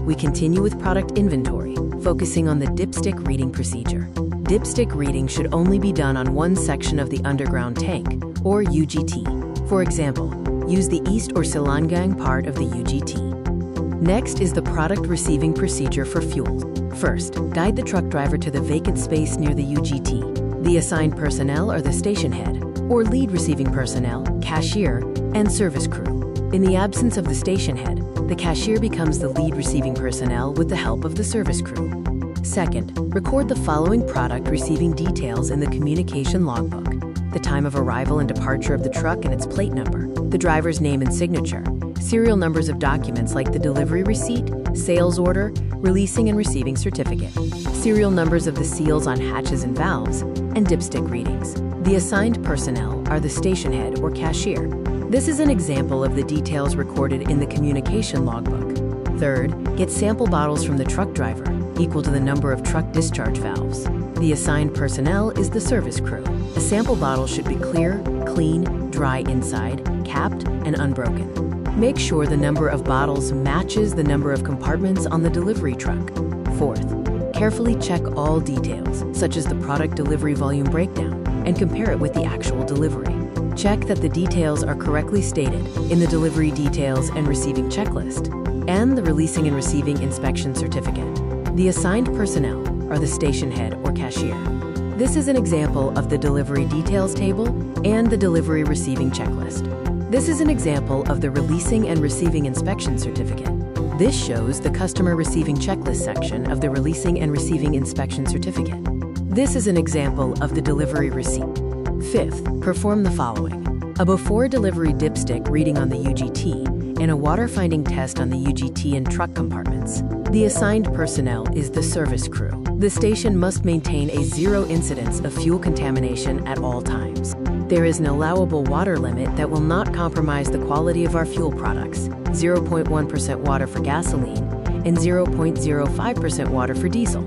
we continue with product inventory, focusing on the dipstick reading procedure. Dipstick reading should only be done on one section of the underground tank, or UGT. For example, use the east or Selangang part of the UGT. Next is the product receiving procedure for fuel. First, guide the truck driver to the vacant space near the UGT. The assigned personnel are the station head, or lead receiving personnel, cashier, and service crew. In the absence of the station head, the cashier becomes the lead receiving personnel with the help of the service crew. Second, record the following product receiving details in the communication logbook: the time of arrival and departure of the truck and its plate number, the driver's name and signature, serial numbers of documents like the delivery receipt, sales order, releasing and receiving certificate, serial numbers of the seals on hatches and valves, and dipstick readings. The assigned personnel are the station head or cashier. This is an example of the details recorded in the communication logbook. Third, get sample bottles from the truck driver, equal to the number of truck discharge valves. The assigned personnel is the service crew. A sample bottle should be clear, clean, dry inside, capped, and unbroken. Make sure the number of bottles matches the number of compartments on the delivery truck. Fourth, carefully check all details, such as the product delivery volume breakdown, and compare it with the actual delivery. Check that the details are correctly stated in the delivery details and receiving checklist, and the releasing and receiving inspection certificate. The assigned personnel are the station head or cashier. This is an example of the delivery details table and the delivery receiving checklist. This is an example of the releasing and receiving inspection certificate. This shows the customer receiving checklist section of the releasing and receiving inspection certificate. This is an example of the delivery receipt. Fifth, perform the following: a before delivery dipstick reading on the UGT and a water finding test on the UGT and truck compartments. The assigned personnel is the service crew. The station must maintain a zero incidence of fuel contamination at all times. There is an allowable water limit that will not compromise the quality of our fuel products: 0.1% water for gasoline and 0.05% water for diesel.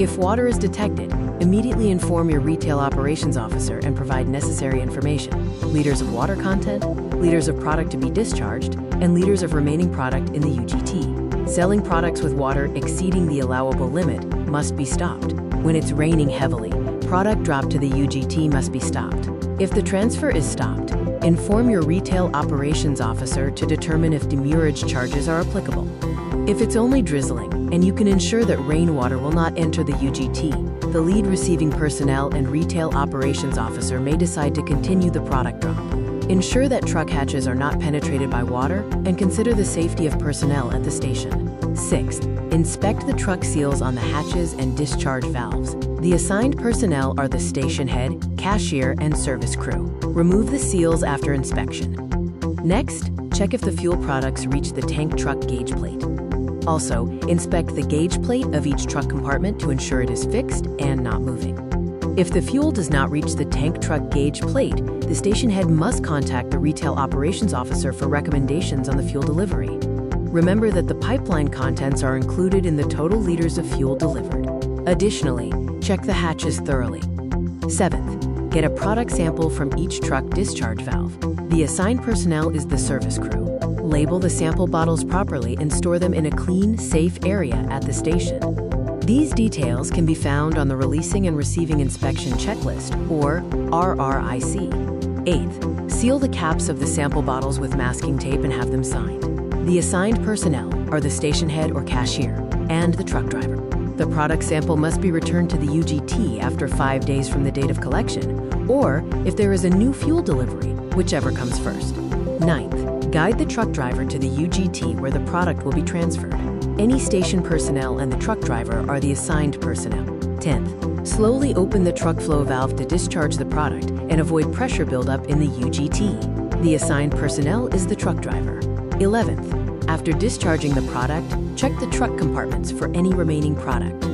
If water is detected, immediately inform your retail operations officer and provide necessary information: liters of water content, liters of product to be discharged, and liters of remaining product in the UGT. Selling products with water exceeding the allowable limit must be stopped. When it's raining heavily, product drop to the UGT must be stopped. If the transfer is stopped, inform your retail operations officer to determine if demurrage charges are applicable. If it's only drizzling and you can ensure that rainwater will not enter the UGT, the lead receiving personnel and retail operations officer may decide to continue the product drop. Ensure that truck hatches are not penetrated by water and consider the safety of personnel at the station. Sixth, inspect the truck seals on the hatches and discharge valves. The assigned personnel are the station head, cashier, and service crew. Remove the seals after inspection. Next, check if the fuel products reach the tank truck gauge plate. Also, inspect the gauge plate of each truck compartment to ensure it is fixed and not moving. If the fuel does not reach the tank truck gauge plate, the station head must contact the retail operations officer for recommendations on the fuel delivery. Remember that the pipeline contents are included in the total liters of fuel delivered. Additionally, check the hatches thoroughly. Seventh, get a product sample from each truck discharge valve. The assigned personnel is the service crew. Label the sample bottles properly and store them in a clean, safe area at the station. These details can be found on the Releasing and Receiving Inspection Checklist, or RRIC. Eighth, seal the caps of the sample bottles with masking tape and have them signed. The assigned personnel are the station head or cashier and the truck driver. The product sample must be returned to the UGT after 5 days from the date of collection, or if there is a new fuel delivery, whichever comes first. Ninth, guide the truck driver to the UGT where the product will be transferred. Any station personnel and the truck driver are the assigned personnel. 10th, slowly open the truck flow valve to discharge the product and avoid pressure buildup in the UGT. The assigned personnel is the truck driver. 11th, after discharging the product, check the truck compartments for any remaining product.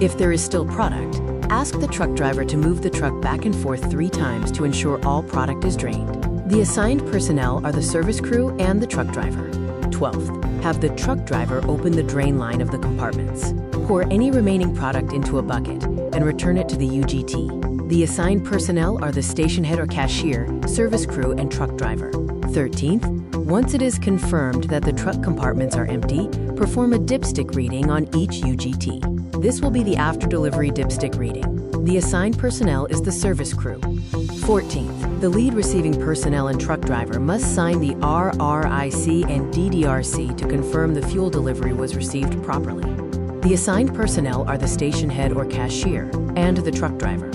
If there is still product, ask the truck driver to move the truck back and forth 3 times to ensure all product is drained. The assigned personnel are the service crew and the truck driver. 12th, have the truck driver open the drain line of the compartments. Pour any remaining product into a bucket and return it to the UGT. The assigned personnel are the station head or cashier, service crew, and truck driver. 13th, once it is confirmed that the truck compartments are empty, Perform a dipstick reading on each UGT. This will be the after-delivery dipstick reading. The assigned personnel is the service crew. 14th, the lead receiving personnel and truck driver must sign the RRIC and DDRC to confirm the fuel delivery was received properly. The assigned personnel are the station head or cashier and the truck driver.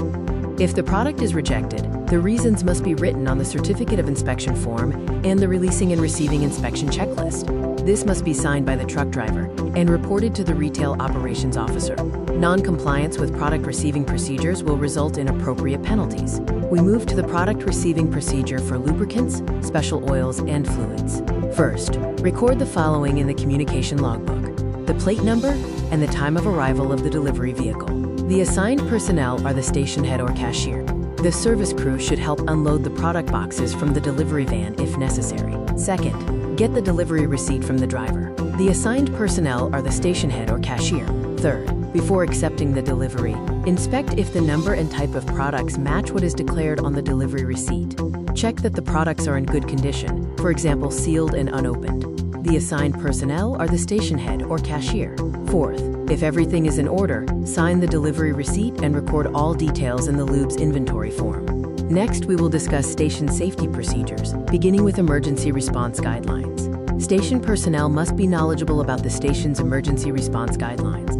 If the product is rejected, the reasons must be written on the certificate of inspection form and the releasing and receiving inspection checklist. This must be signed by the truck driver and reported to the retail operations officer. Non-compliance with product receiving procedures will result in appropriate penalties. We move to the product receiving procedure for lubricants, special oils, and fluids. First, record the following in the communication logbook: the plate number and the time of arrival of the delivery vehicle. The assigned personnel are the station head or cashier. The service crew should help unload the product boxes from the delivery van if necessary. Second, get the delivery receipt from the driver. The assigned personnel are the station head or cashier. Third, before accepting the delivery, inspect if the number and type of products match what is declared on the delivery receipt. Check that the products are in good condition, for example, sealed and unopened. The assigned personnel are the station head or cashier. Fourth, if everything is in order, sign the delivery receipt and record all details in the lube's inventory form. Next, we will discuss station safety procedures, beginning with emergency response guidelines. Station personnel must be knowledgeable about the station's emergency response guidelines.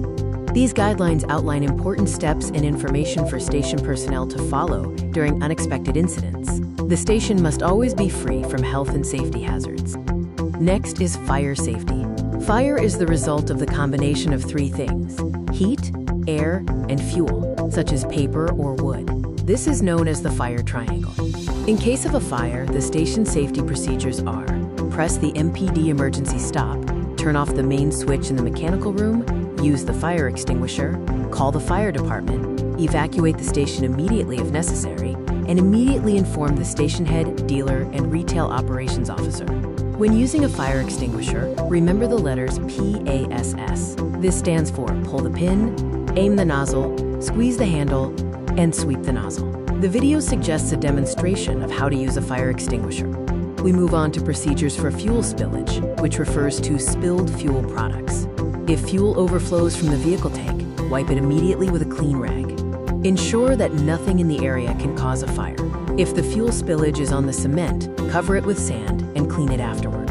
These guidelines outline important steps and information for station personnel to follow during unexpected incidents. The station must always be free from health and safety hazards. Next is fire safety. Fire is the result of the combination of three things: heat, air, and fuel, such as paper or wood. This is known as the fire triangle. In case of a fire, the station safety procedures are: press the MPD emergency stop, turn off the main switch in the mechanical room, use the fire extinguisher, call the fire department, evacuate the station immediately if necessary, and immediately inform the station head, dealer, and retail operations officer. When using a fire extinguisher, remember the letters PASS. This stands for pull the pin, aim the nozzle, squeeze the handle, and sweep the nozzle. The video suggests a demonstration of how to use a fire extinguisher. We move on to procedures for fuel spillage, which refers to spilled fuel products. If fuel overflows from the vehicle tank, wipe it immediately with a clean rag. Ensure that nothing in the area can cause a fire. If the fuel spillage is on the cement, cover it with sand and clean it afterward.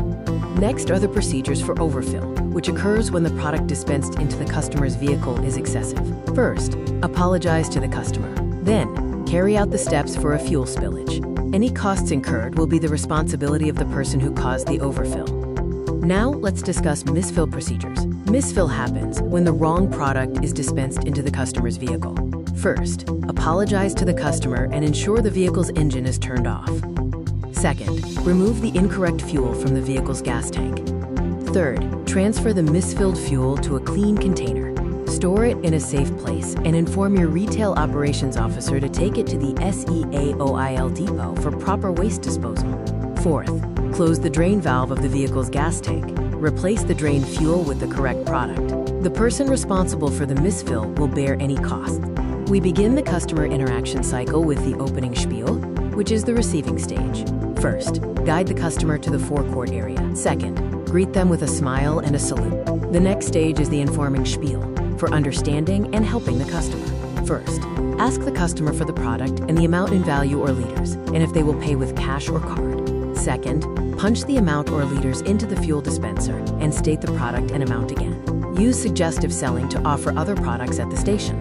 Next are the procedures for overfill, which occurs when the product dispensed into the customer's vehicle is excessive. First, apologize to the customer. Then, carry out the steps for a fuel spillage. Any costs incurred will be the responsibility of the person who caused the overfill. Now, let's discuss misfill procedures. Misfill happens when the wrong product is dispensed into the customer's vehicle. First, apologize to the customer and ensure the vehicle's engine is turned off. Second, remove the incorrect fuel from the vehicle's gas tank. Third, transfer the misfilled fuel to a clean container. Store it in a safe place and inform your retail operations officer to take it to the SEAOIL depot for proper waste disposal. Fourth, close the drain valve of the vehicle's gas tank. Replace the drained fuel with the correct product. The person responsible for the misfill will bear any costs. We begin the customer interaction cycle with the opening spiel, which is the receiving stage. First, guide the customer to the forecourt area. Second, greet them with a smile and a salute. The next stage is the informing spiel, for understanding and helping the customer. First, ask the customer for the product and the amount in value or liters, and if they will pay with cash or card. Second, punch the amount or liters into the fuel dispenser and state the product and amount again. Use suggestive selling to offer other products at the station.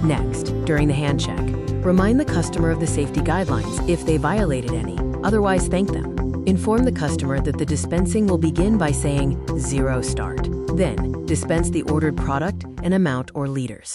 Next, during the hand check, remind the customer of the safety guidelines if they violated any, otherwise thank them. Inform the customer that the dispensing will begin by saying 0 start. Then, dispense the ordered product and amount or liters.